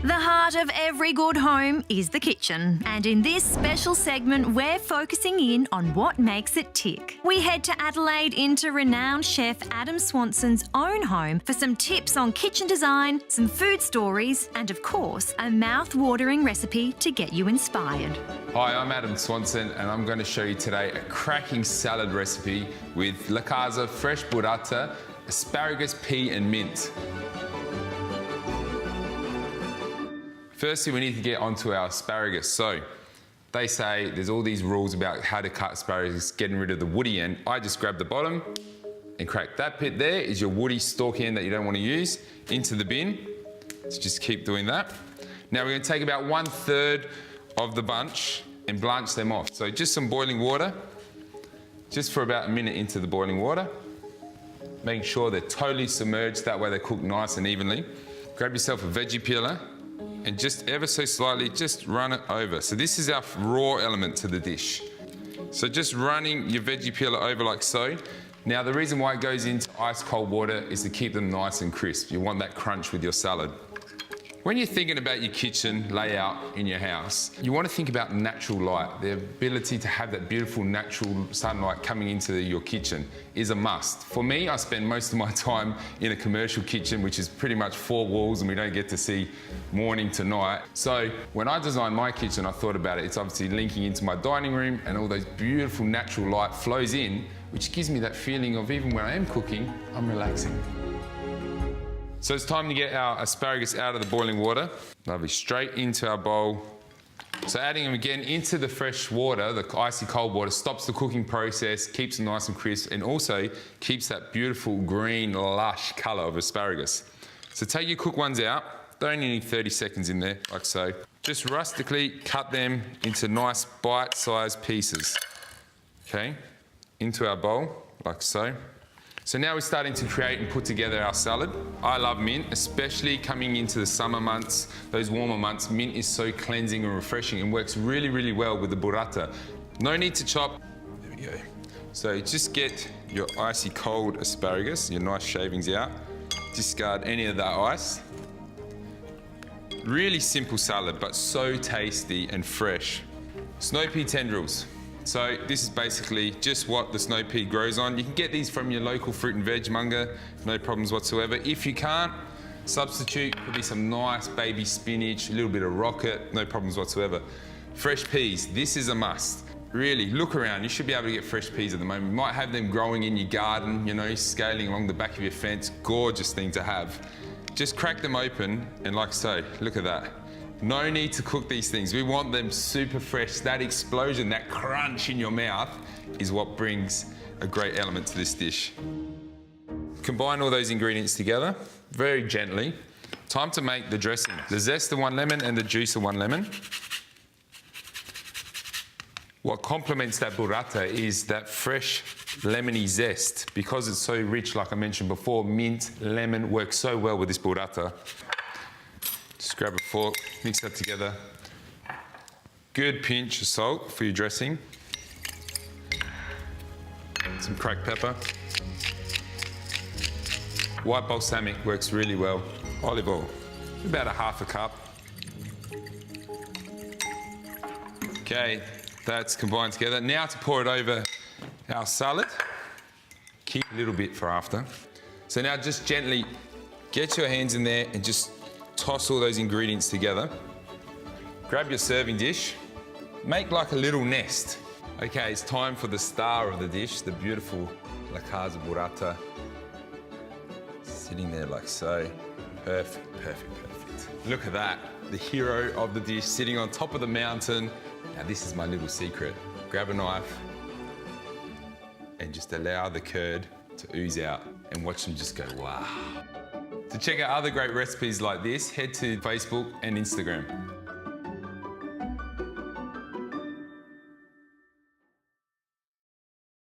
The heart of every good home is the kitchen, and in this special segment we're focusing in on what makes it tick. We head to Adelaide into renowned chef Adam Swanson's own home for some tips on kitchen design, some food stories, and of course a mouth-watering recipe to get you inspired. Hi, I'm Adam Swanson and I'm going to show you today a cracking salad recipe with La Casa fresh burrata, asparagus, pea and mint. Firstly, we need to get onto our asparagus. So, they say there's all these rules about how to cut asparagus, getting rid of the woody end. I just grab the bottom and crack that bit there is your woody stalk end that you don't want to use into the bin. So just keep doing that. Now we're going to take about 1/3 of the bunch and blanch them off. So just some boiling water, just for about a minute into the boiling water. Making sure they're totally submerged, that way they cook nice and evenly. Grab yourself a veggie peeler and just ever so slightly, just run it over. So this is our raw element to the dish. So just running your veggie peeler over like so. Now the reason why it goes into ice cold water is to keep them nice and crisp. You want that crunch with your salad. When you're thinking about your kitchen layout in your house, you want to think about natural light. The ability to have that beautiful natural sunlight coming into your kitchen is a must. For me, I spend most of my time in a commercial kitchen, which is pretty much 4 walls and we don't get to see morning to night. So when I designed my kitchen, I thought about it. It's obviously linking into my dining room and all those beautiful natural light flows in, which gives me that feeling of even when I am cooking, I'm relaxing. So it's time to get our asparagus out of the boiling water. Lovely, straight into our bowl. So adding them again into the fresh water, the icy cold water, stops the cooking process, keeps them nice and crisp, and also keeps that beautiful green, lush colour of asparagus. So take your cooked ones out. They only need 30 seconds in there, like so. Just rustically cut them into nice bite-sized pieces. Okay, into our bowl, like so. So now we're starting to create and put together our salad. I love mint, especially coming into the summer months, those warmer months. Mint is so cleansing and refreshing and works really, really well with the burrata. No need to chop. There we go. So just get your icy cold asparagus, your nice shavings out. Discard any of that ice. Really simple salad, but so tasty and fresh. Snow pea tendrils. So this is basically just what the snow pea grows on. You can get these from your local fruit and veg monger, no problems whatsoever. If you can't, substitute, could be some nice baby spinach, a little bit of rocket, no problems whatsoever. Fresh peas, this is a must. Really, look around, you should be able to get fresh peas at the moment. You might have them growing in your garden, you know, scaling along the back of your fence, gorgeous thing to have. Just crack them open and like so, look at that. No need to cook these things. We want them super fresh. That explosion, that crunch in your mouth is what brings a great element to this dish. Combine all those ingredients together very gently. Time to make the dressing. The zest of 1 lemon and the juice of 1 lemon. What complements that burrata is that fresh lemony zest. Because it's so rich, like I mentioned before, mint, lemon works so well with this burrata. Just grab a fork, mix that together. Good pinch of salt for your dressing. Some cracked pepper. White balsamic works really well. Olive oil, about 1/2 cup. Okay, that's combined together. Now to pour it over our salad. Keep a little bit for after. So now just gently get your hands in there and just toss all those ingredients together. Grab your serving dish. Make like a little nest. Okay, it's time for the star of the dish, the beautiful La Casa burrata. Sitting there like so. Perfect, perfect, perfect. Look at that. The hero of the dish sitting on top of the mountain. Now this is my little secret. Grab a knife and just allow the curd to ooze out and watch them just go, wow. To check out other great recipes like this, head to Facebook and Instagram.